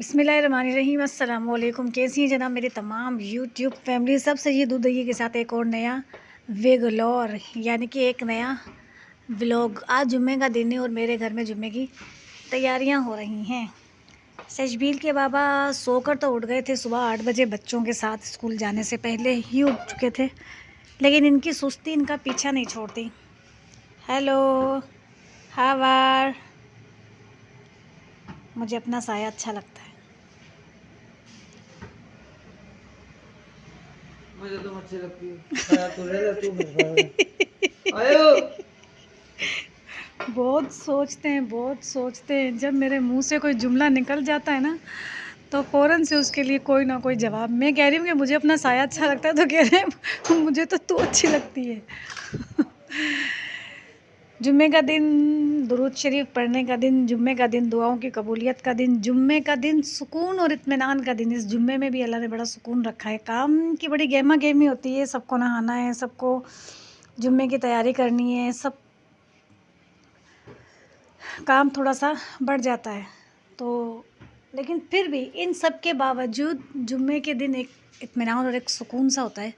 बिस्मिल्लाहिर्रहमानिर्रहीम। अस्सलाम वालेकुम। कैसी हैं जनाब मेरी तमाम यूट्यूब फैमिली। सबसे ये दूधगी के साथ एक और नया वेगलोर यानी कि एक नया व्लॉग। आज जुम्मे का दिन है और मेरे घर में जुम्मे की तैयारियां हो रही हैं। सजबील के बाबा सोकर तो उठ गए थे सुबह 8 बजे, बच्चों के साथ स्कूल जाने से पहले ही उठ चुके थे, लेकिन इनकी सुस्ती इनका पीछा नहीं छोड़ती। Hello, how are? मुझे अपना साया अच्छा लगता है। मुझे तो अच्छी लगती है। साया तू ले ले, तू फिर आयो। बहुत सोचते हैं जब मेरे मुंह से कोई जुमला निकल जाता है ना, तो फ़ौरन से उसके लिए कोई ना कोई जवाब। मैं कह रही हूँ कि मुझे अपना साया अच्छा लगता है, तो कह रहे हैं मुझे तो तू अच्छी लगती है। जुम्मे का दिन, दुरूद शरीफ पढ़ने का दिन, जुम्मे का दिन दुआओं की कबूलियत का दिन, जुम्मे का दिन सुकून और इत्मीनान का दिन। इस जुम्मे में भी अल्लाह ने बड़ा सुकून रखा है। काम की बड़ी गहमा गहमी होती है, सबको नहाना है, सबको जुम्मे की तैयारी करनी है, सब काम थोड़ा सा बढ़ जाता है। तो लेकिन फिर भी इन सब के बावजूद जुम्मे के दिन एक इत्मीनान और एक सुकून सा होता है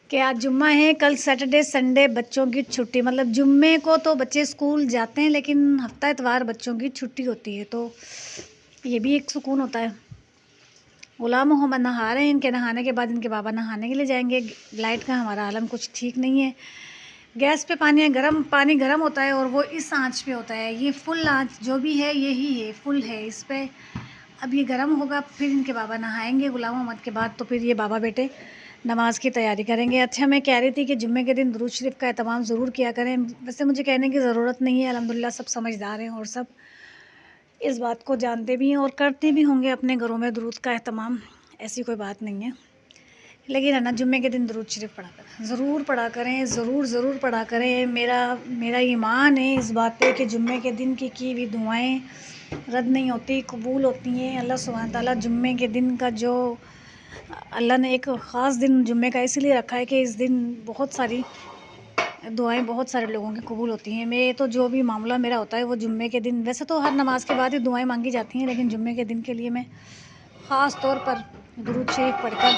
कि आज जुम्मा है, कल सैटरडे संडे बच्चों की छुट्टी। मतलब जुम्मे को तो बच्चे स्कूल जाते हैं, लेकिन हफ्ता इतवार बच्चों की छुट्टी होती है, तो ये भी एक सुकून होता है। गुलाम मोहम्मद नहा रहे हैं, इनके नहाने के बाद इनके बाबा नहाने के लिए जाएंगे। लाइट का हमारा आलम कुछ ठीक नहीं है। गैस पे पानी है, पानी गर्म होता है और वो इस आंच पे होता है। ये फुल आंच जो भी है यही है, फुल है इस पे। अब ये गर्म होगा, फिर इनके बाबा नहाएंगे गुलाम मोहम्मद के बाद, तो फिर ये बाबा बेटे नमाज की तैयारी करेंगे। अच्छा, मैं कह रही थी कि जुम्मे के दिन दुरूद शरीफ का एहतमाम ज़रूर किया करें। वैसे मुझे कहने की ज़रूरत नहीं है, अल्हम्दुलिल्लाह सब समझदार हैं और सब इस बात को जानते भी हैं और करते भी होंगे अपने घरों में दुरूद का एहतमाम। ऐसी कोई बात नहीं है, लेकिन है ना, जुम्मे के दिन दुरूद शरीफ पढ़ा करें, ज़रूर पढ़ा करें, ज़रूर पढ़ा करें। मेरा ईमान है इस बात पे कि जुम्मे के दिन की हुई दुआएं रद्द नहीं होती, कबूल होती हैं। अल्लाह सुब्हान ताला जुम्मे के दिन का जो अल्लाह ने एक ख़ास दिन जुम्मे का इसलिए रखा है कि इस दिन बहुत सारी दुआएं बहुत सारे लोगों की कबूल होती हैं। मैं तो जो भी मामला मेरा होता है वो जुम्मे के दिन, वैसे तो हर नमाज के बाद ही दुआएं मांगी जाती हैं, लेकिन जुम्मे के दिन के लिए मैं ख़ास तौर पर दुरूद शरीफ पढ़कर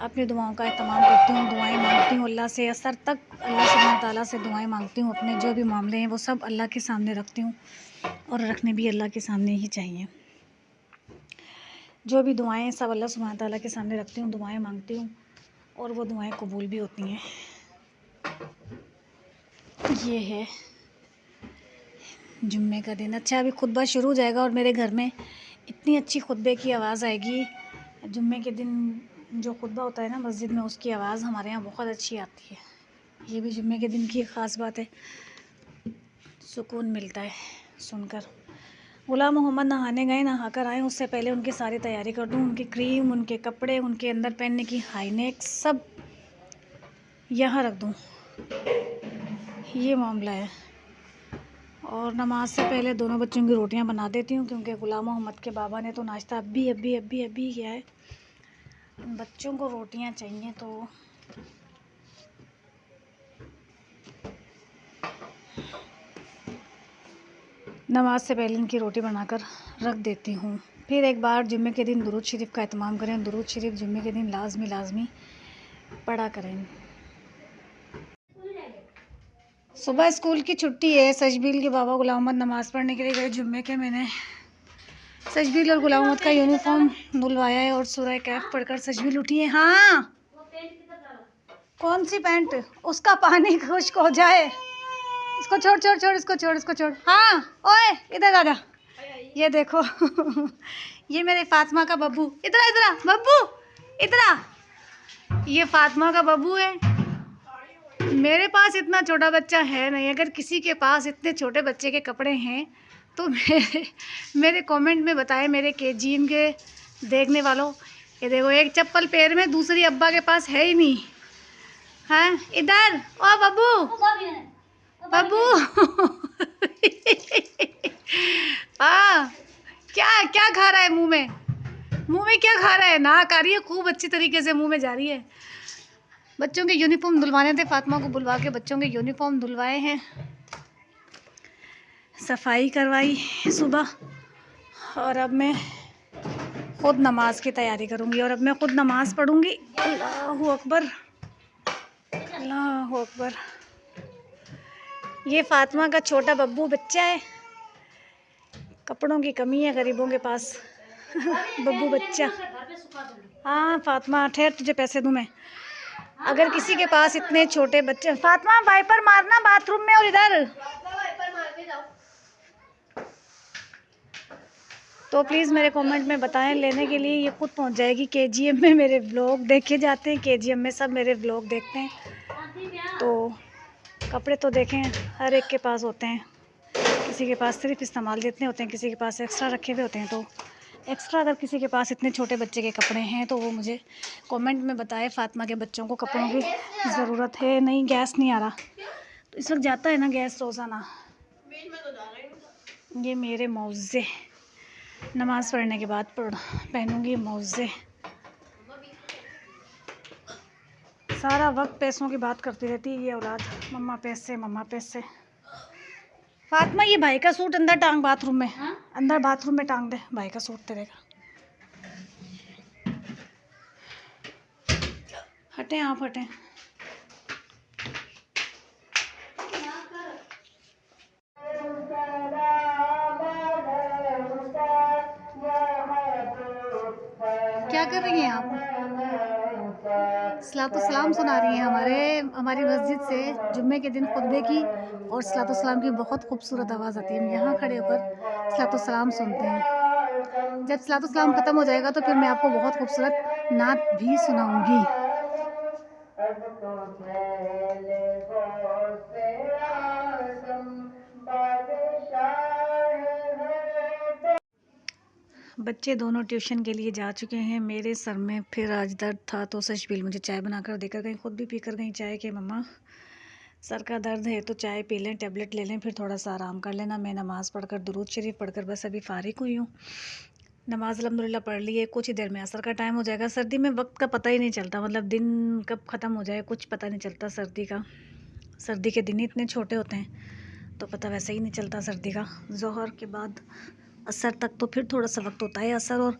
अपनी दुआओं का एहतमाम करती हूँ, दुआएं मांगती हूँ अल्लाह से। असर तक अल्लाह सुब्हान ताला से दुआएं मांगती हूँ। अपने जो भी मामले हैं वो सब अल्लाह के सामने रखती हूँ और रखने भी अल्लाह के सामने ही चाहिए। जो भी दुआएं सब अल्लाह सुब्हान ताला के सामने रखती हूँ, दुआएं मांगती हूँ और वो दुआएं कबूल भी होती हैं। ये है जुम्मे का दिन। अच्छा, अभी खुतबा शुरू हो जाएगा और मेरे घर में इतनी अच्छी खुतबे की आवाज़ आएगी। जुम्मे के दिन जो खुतबा होता है ना मस्जिद में, उसकी आवाज़ हमारे यहाँ बहुत अच्छी आती है। ये भी जुम्मे के दिन की एक ख़ास बात है, सुकून मिलता है सुनकर। गुलाम मोहम्मद नहाने गए, नहा कर आए, उससे पहले उनकी सारी तैयारी कर दूँ। उनकी क्रीम, उनके कपड़े, उनके अंदर पहनने की हाईनेक सब यहाँ रख दूँ, ये मामला है। और नमाज से पहले दोनों बच्चों की रोटियां बना देती हूँ, क्योंकि गुलाम मोहम्मद के बाबा ने तो नाश्ता अभी किया है। बच्चों को रोटियां चाहिए, तो नमाज से पहले इनकी रोटी बनाकर रख देती हूँ। फिर एक बार जुम्मे के दिन दुरूद शरीफ का एहतमाम करें। दुरूद शरीफ जुम्मे के दिन लाजमी पढ़ा करें। सुबह स्कूल की छुट्टी है। सजबील के बाबा गुलाम मोहम्मद नमाज़ पढ़ने के लिए गए जुम्मे के। मैंने सजबील और गुलाम मोहम्मद का यूनिफॉर्म धुलवाया है और सूरह कैफ पढ़कर सजबील उठी है। हाँ, कौन सी पैंट? उसका पानी खुश्क हो जाए। इसको छोड़। हाँ, ओए इधर आ जा। ये देखो ये मेरे फातिमा का बब्बू। इधर बब्बू, इधर। ये फातिमा का बब्बू है। मेरे पास इतना छोटा बच्चा है नहीं। अगर किसी के पास इतने छोटे बच्चे के कपड़े हैं तो मेरे कमेंट में बताएं, मेरे केजीएम के देखने वालों। ये देखो, एक चप्पल पैर में, दूसरी अब्बा के पास है ही नहीं। हाँ, इधर ओ बब्बू हाँ, क्या क्या खा रहा है मुंह में क्या खा रहा है? नाक आ रही है खूब अच्छी तरीके से, मुंह में जा रही है। बच्चों के यूनिफॉर्म धुलवाने थे, फातिमा को बुलवा के बच्चों के यूनिफॉर्म धुलवाए हैं, सफाई करवाई सुबह। और अब मैं खुद नमाज की तैयारी करूँगी और अब मैं खुद नमाज़ पढ़ूँगी। अल्लाहु अकबर, अल्लाहु अकबर। ये फातिमा का छोटा बब्बू बच्चा है। कपड़ों की कमी है गरीबों के पास। बब्बू बच्चा। हाँ फातिमा ठहर, तुझे पैसे दूँ मैं। अगर किसी के पास इतने छोटे बच्चे, फातिमा वाइपर मारना बाथरूम में और इधर, तो प्लीज़ मेरे कमेंट में बताएं लेने के लिए। ये खुद पहुंच जाएगी। केजीएम में मेरे व्लॉग देखे जाते हैं, केजीएम में सब मेरे व्लॉग देखते हैं, तो कपड़े तो देखें हर एक के पास होते हैं। किसी के पास सिर्फ इस्तेमाल जितने होते हैं, किसी के पास एक्स्ट्रा रखे हुए होते हैं। तो एक्स्ट्रा अगर किसी के पास इतने छोटे बच्चे के कपड़े हैं तो वो मुझे कमेंट में बताए। फातिमा के बच्चों को कपड़ों की ज़रूरत है। नहीं गैस नहीं आ रहा, तो इस वक्त जाता है ना गैस रोज़ाना। ये मेरे मौजे नमाज़ पढ़ने के बाद पहनूंगी मौजे। सारा वक्त पैसों की बात करती रहती है ये औलाद, मम्मा पैसे मम्मा पैसे। फातिमा ये भाई का सूट अंदर टांग बाथरूम में। हा? अंदर बाथरूम में टांग दे भाई का सूट तेरे का। हटें आप हटें। क्या कर रही हैं आप? सलातो सलाम सुना रही हैं हमारी मस्जिद से जुम्मे के दिन खुतबे की, और सलातो सलाम की बहुत खूबसूरत आवाज़ आती है। हम यहाँ खड़े होकर सलातो सलाम सुनते हैं। जब सलातो सलाम ख़त्म हो जाएगा तो फिर मैं आपको बहुत खूबसूरत नात भी सुनाऊंगी। बच्चे दोनों ट्यूशन के लिए जा चुके हैं। मेरे सर में फिर आज दर्द था तो सशबील मुझे चाय बनाकर देकर गई, खुद भी पीकर गई चाय के मम्मा सर का दर्द है तो चाय पी लें, टैबलेट ले लें, फिर थोड़ा सा आराम कर लेना। मैं नमाज़ पढ़कर दुरूद शरीफ पढ़कर बस अभी फ़ारिग हुई हूँ। नमाज़ अल्हम्दुलिल्लाह पढ़ ली है। कुछ ही देर में असर का टाइम हो जाएगा। सर्दी में वक्त का पता ही नहीं चलता, मतलब दिन कब ख़त्म हो जाए कुछ पता नहीं चलता सर्दी का। सर्दी के दिन ही इतने छोटे होते हैं तो पता वैसे ही नहीं चलता सर्दी का। ज़ोहर के बाद असर तक तो फिर थोड़ा सा वक्त होता है, असर और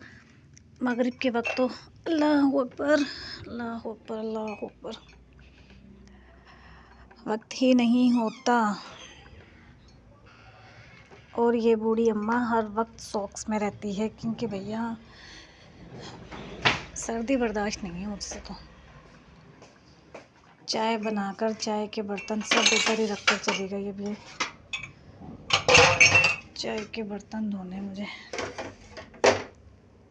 मगरिब के वक्त तो अल्लाहु अकबर अल्लाहु अकबर अल्लाहु अकबर वक्त ही नहीं होता। और ये बूढ़ी अम्मा हर वक्त सॉक्स में रहती है क्योंकि भैया सर्दी बर्दाश्त नहीं है मुझसे। तो चाय बनाकर चाय के बर्तन सब ऊपर ही रख कर चली गई। अब ये चाय के बर्तन धोने मुझे।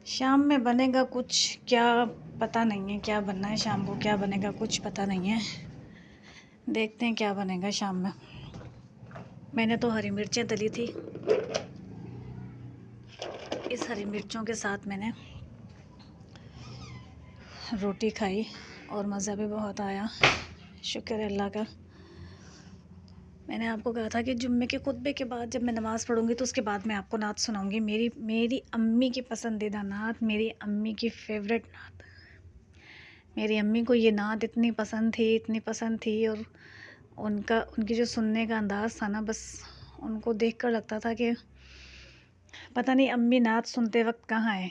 शाम में बनेगा कुछ, क्या पता नहीं है क्या बनना है शाम को, क्या बनेगा कुछ पता नहीं है। देखते हैं क्या बनेगा शाम में। मैंने तो हरी मिर्चें तली थी, इस हरी मिर्चों के साथ मैंने रोटी खाई और मज़ा भी बहुत आया, शुक्र है अल्लाह का। मैंने आपको कहा था कि जुम्मे के खुतबे के बाद जब मैं नमाज़ पढ़ूंगी तो उसके बाद मैं आपको नात सुनाऊंगी। मेरी अम्मी की पसंदीदा नात, मेरी अम्मी की फेवरेट नात। मेरी अम्मी को ये नात इतनी पसंद थी और उनकी जो सुनने का अंदाज़ था ना, बस उनको देखकर लगता था कि पता नहीं अम्मी नात सुनते वक्त कहाँ है।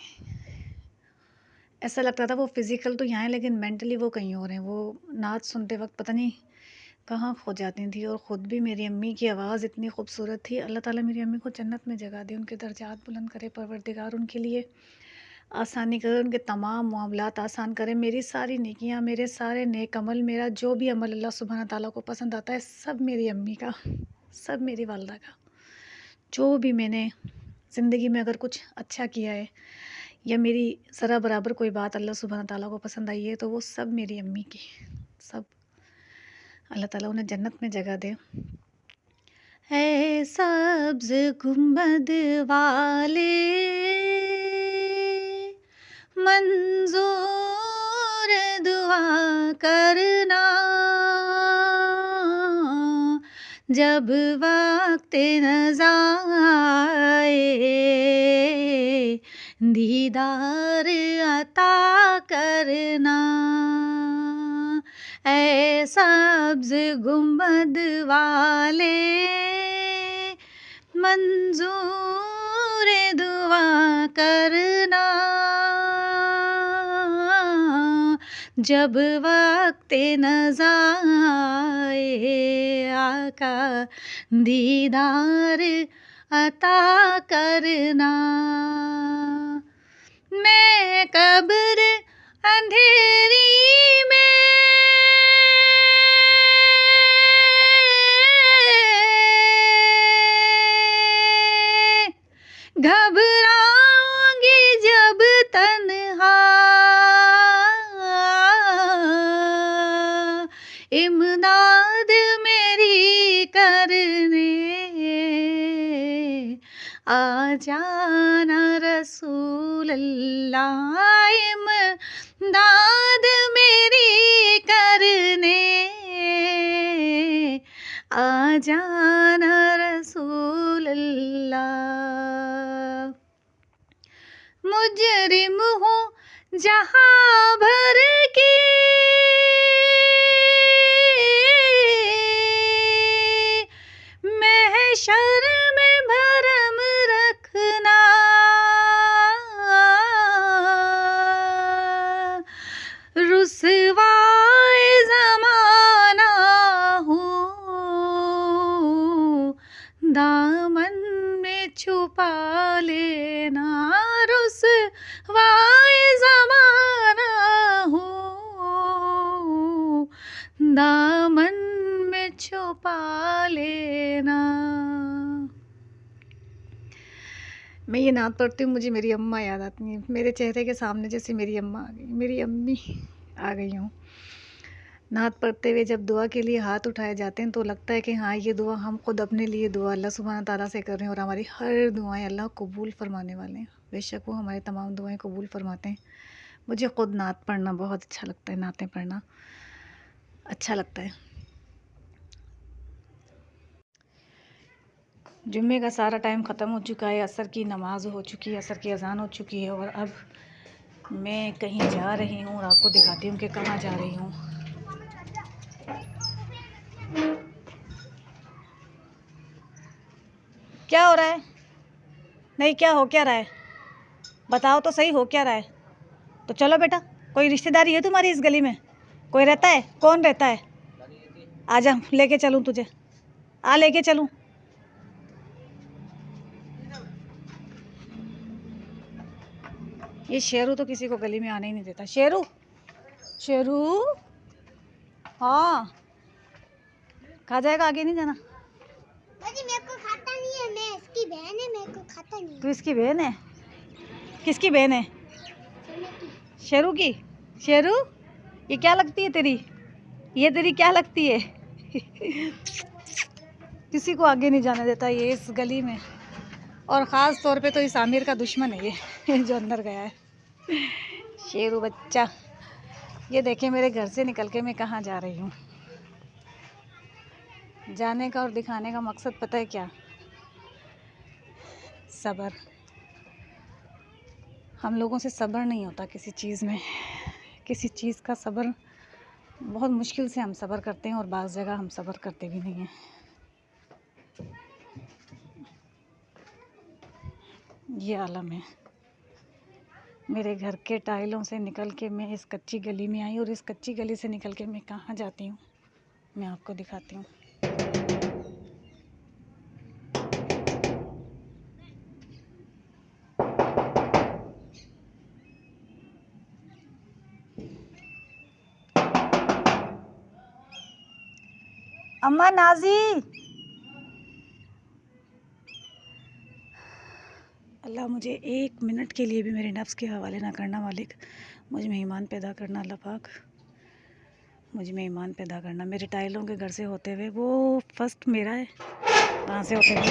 ऐसा लगता था वो फ़िज़िकल तो यहाँ है लेकिन मेंटली वो कहीं और हैं। वो नात सुनते वक्त पता नहीं कहाँ खो जाती थी। और ख़ुद भी मेरी अम्मी की आवाज़ इतनी खूबसूरत थी। अल्लाह ताला मेरी अम्मी को जन्नत में जगह दे, उनके दर्जात बुलंद करे परवरदिगार, उनके लिए आसानी करे, उनके तमाम मामलात आसान करे। मेरी सारी नेकियां, मेरे सारे नेक अमल, मेरा जो भी अमल अल्लाह सुब्हाना ताला को पसंद आता है सब मेरी अम्मी का, सब मेरी वालदा का। जो भी मैंने ज़िंदगी में अगर कुछ अच्छा किया है या मेरी ज़रा बराबर कोई बात अल्लाह सुब्हाना ताला को पसंद आई है तो वो सब मेरी अम्मी की, सब। अल्लाह ताला उन्हें जन्नत में जगह दे। ऐ सब्ज़ गुंबद वाले मंजूर दुआ करना, जब वक्त नज़ा आए दीदार अता करना। ऐ सब्ज़ गुंबद वाले मंजूर दुआ करना, जब वक्त नज़ाए आका दीदार अता करना। मैं कब्र अंधेरी में घबराऊंगी जब तन्हा, इमदाद मेरी करने आ जाना रसूल अल्लाह, इमदाद मेरी करने आ जाना रसूल अल्लाह। मुजरिम हूँ जहाँ भर की, महशर में भरम रखना। रुसवाए ज़माना हूँ, दामन में छुपा लेना। रुसवाए ज़माना हूँ, दामन में छुपा लेना। मैं ये नात पढ़ती हूँ, मुझे मेरी अम्मा याद आती हैं। मेरे चेहरे के सामने जैसे मेरी अम्मा आ गई, मेरी अम्मी आ गई हूँ। नात पढ़ते हुए जब दुआ के लिए हाथ उठाए जाते हैं तो लगता है कि हाँ, ये दुआ हम खुद अपने लिए दुआ अल्लाह सुब्हान ताला से कर रहे हैं और हमारी हर दुआएं अल्लाह कबूल फरमाने वाले हैं। बेशक वो हमारी तमाम दुआएं कबूल फरमाते हैं। मुझे ख़ुद नात पढ़ना बहुत अच्छा लगता है, नातें पढ़ना अच्छा लगता है। जुम्मे का सारा टाइम ख़त्म हो चुका है, असर की नमाज़ हो चुकी है, असर की अज़ान हो चुकी है और अब मैं कहीं जा रही हूँ और आपको दिखाती हूँ कि कहाँ जा रही हूँ। क्या हो रहा है? नहीं, क्या हो क्या रहा है? बताओ तो सही, हो क्या रहा है? तो चलो बेटा, कोई रिश्तेदारी है तुम्हारी इस गली में? कोई रहता है? कौन रहता है? आजा, लेके चलूँ तुझे, आ लेके चलूँ। ये शेरू तो किसी को गली में आने ही नहीं देता। शेरू, शेरू, हाँ खा जाएगा, आगे नहीं जाना। मेरे को खाता नहीं है, मैं इसकी बहन है, मेरे को खाता नहीं है। तू इसकी बहन है? किसकी बहन है? शेरू की। शेरू, ये क्या लगती है तेरी? ये तेरी क्या लगती है? किसी को आगे नहीं जाने देता ये इस गली में, और ख़ास तौर पे तो इस आमिर का दुश्मन है ये जो अंदर गया है। शेरू बच्चा, ये देखे मेरे घर से निकल के मैं कहाँ जा रही हूँ। जाने का और दिखाने का मकसद पता है क्या? सब्र। हम लोगों से सब्र नहीं होता किसी चीज़ में। किसी चीज़ का सब्र बहुत मुश्किल से हम सब्र करते हैं और बाज़ जगह हम सब्र करते भी नहीं हैं। ये आलम है। मेरे घर के टाइलों से निकल के मैं इस कच्ची गली में आई और इस कच्ची गली से निकल के मैं कहाँ जाती हूँ मैं आपको दिखाती हूँ। अम्मा नाजी, अल्लाह मुझे 1 मिनट के लिए भी मेरे नफ्स के हवाले ना करना मालिक। मुझ में ईमान पैदा करना अल्लाह पाक, मुझ में ईमान पैदा करना। मेरे टाइलों के घर से होते हुए वो फर्स्ट मेरा है, वहाँ से होते हुए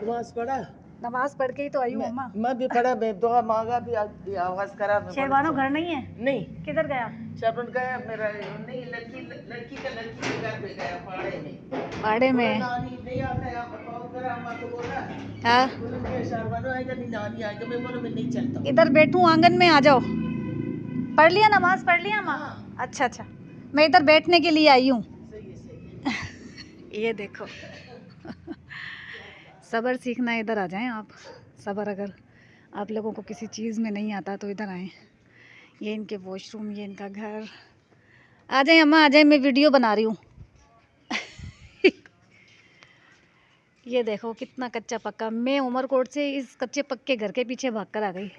नमाज पढ़ा? नमाज पढ़ के ही तो आई हूँ अम्मा। मैं भी पढ़ा, मैं दुआ मांगा भी, आवाज करा। शेरवानो घर नहीं है? नहीं, किधर गया? शरण गया मेरा, नहीं लड़की के घर पे गया, पाड़े में। पाड़े में? नानी नहीं आता है, आप बताओ जरा, अम्मा को बोला। हाँ, शरवानो आएगा नहीं, नानी आएगा, मैं बोला मैं नहीं चलता। इधर बैठूं आंगन में, आ जाओ। पढ़ लिया, नमाज पढ़ लिया अम्मा? हाँ। अच्छा अच्छा, मैं इधर बैठने के लिए आई हूँ। सही है, सही है। ये देखो सब्र सीखना, इधर आ जाएं आप। सब्र अगर आप लोगों को किसी चीज़ में नहीं आता तो इधर आएं। ये इनके वॉशरूम, ये इनका घर। आ जाए अम्मा, आ जाए, मैं वीडियो बना रही हूँ। ये देखो कितना कच्चा पक्का। मैं उमरकोट से इस कच्चे पक्के घर के पीछे भागकर आ गई।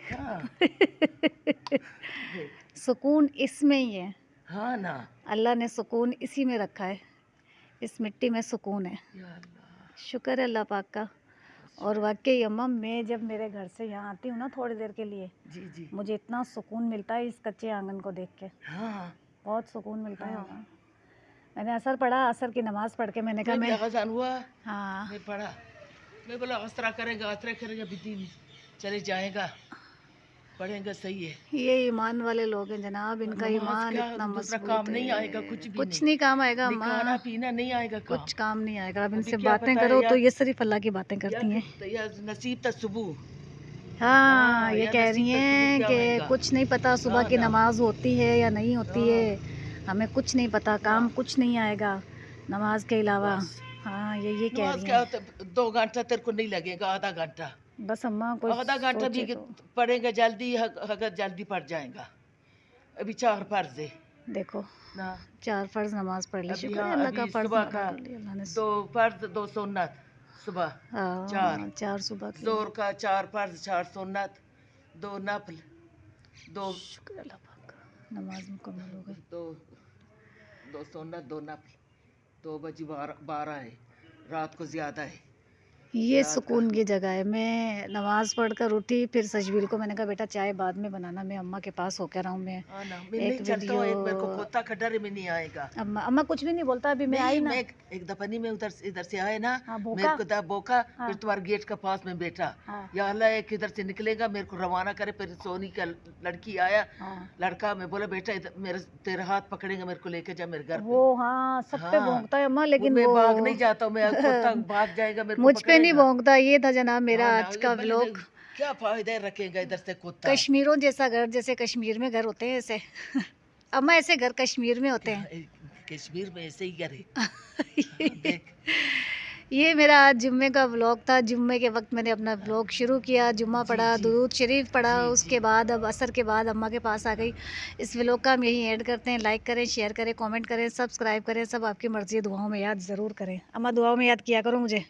सुकून इसमें ही है। हाँ ना, अल्लाह ने सुकून इसी में रखा है, इस मिट्टी में सुकून है। शुक्र है अल्लाह पाक का। और वाकई अम्मा, मैं जब मेरे घर से यहाँ आती हूँ ना थोड़ी देर के लिए, जी जी, मुझे इतना सुकून मिलता है इस कच्चे आंगन को देख के। हाँ बहुत सुकून मिलता है हाँ। वहाँ। मैंने असर पढ़ा, असर की नमाज़ पढ़ के मैंने कहा मैं मैं, अज़ान हुआ, हाँ मैं पढ़ा, मैं बोला असरा करेगा अभी दिन चले जाएगा, पढ़ेंगे सही है। ये ईमान वाले लोग हैं जनाब, इनका नमाज ईमान क्या इतना दूसरा मजबूत काम नहीं है। आएगा, कुछ भी कुछ नहीं। नहीं काम आएगा नहीं अम्मा, खाना पीना नहीं आएगा काम। कुछ काम नहीं आएगा। अब अभी इनसे क्या बातें पता है करो यार, तो ये सिर्फ अल्लाह की बातें करती हैं। या नसीब तक सुबह। हाँ, ये या कह नसीब रही तक सुबह हैं क्या कि होएगा। कुछ नहीं पता सुबह हाँ की ना, नमाज होती है या नहीं होती हाँ है, हमें कुछ नहीं पता, काम ना, कुछ नहीं आएगा नमाज के अलावा। बस हाँ, ये कह नमाज रही क्या हैं। होता है, 2 घंटा तेरे को नहीं लगेगा, आधा घंटा। बस अम्मा कुछ आधा घंटा भी सोचे तो। पढ़ेगा जल्दी, अगर जल्दी पढ़ जाएगा। अभी 4 फर्ज है देखो, ना। 4 फर्ज नमाज पढ़ ली, अभी शुक्र है हाँ, अल्लाह का, अभी फर्ज सुबह अदा का कर लिया अल्लाह ने। 2 फर्ज 2 सुन्नत सुबह, 4 हाँ, 4 सुबह के। जोर का 4 फर्ज 4 सुन्नत, 2 नफल, 2 शुक्र अल्लाह पाक का, नमाज मुकम्मल हो गई। 2 सुन्नत 2 नफल, 2 बजी 12 है, रात को ज़्यादा है ये रात का। सुकून की जगह है। मैं नमाज पढ़कर उठी, फिर सजवील को मैंने कहा बेटा चाय बाद में बनाना, मैं अम्मा के पास होकर आऊँ। मैं हाँ ना, मैं एक नहीं चलता हूँ, वीडियो, एक मेरे को खोता का डर है, मैं नहीं आएगा। अम्मा अम्मा कुछ भी नहीं बोलता, अभी मैं नहीं, आई ना। मैं एक दफा नहीं, मैं इधर से आए ना, हाँ, मेरे भूखा। को बोका, हाँ फिर तुम्हारे गेट के पास में बैठा। हाँ या अल्लाह एक इधर से निकलेगा, मेरे को रवाना करे, फिर सोनी का लड़की आया, हाँ, लड़का, मैं बोला बेटा इधर मेरे तेरा हाथ पकड़ेंगे, मेरे को लेके जा मेरे घर पे। वो हाँ सब पे हाँ, भौंकता है अम्मा, वो लेकिन मैं वो भाग नहीं जाता हूँ, मैं खोता भाग जाएगा, मेरे को मुझ पे नहीं पकड़ेगा। भौंकता। ये था जनाब मेरा हाँ ना, आज ये का भले व्लॉग। क्या फायदा रखेगा इधर से कुत्ता। कश्मीरों जैसा घर, जैसे कश्मीर में घर होते हैं ऐसे। अम्मा ऐसे घर कश्मीर में होते हैं। कश्मीर में ऐसे ही घर है। देख, ये मेरा आज जुम्मे का व्लॉग था। जुम्मे के वक्त मैंने अपना व्लॉग शुरू किया, जुम्मा जी, पढ़ा, जी, दुरूद शरीफ पढ़ा, जी, उसके जी। बाद अब असर के बाद अम्मा के पास आ गई। इस व्लॉग का हम यही ऐड करते हैं। लाइक करें, शेयर करें, कमेंट करें, सब्सक्राइब करें, सब आपकी मर्ज़ी है। दुआओं में याद ज़रूर करें अम्मा, दुआओं में याद किया करो मुझे।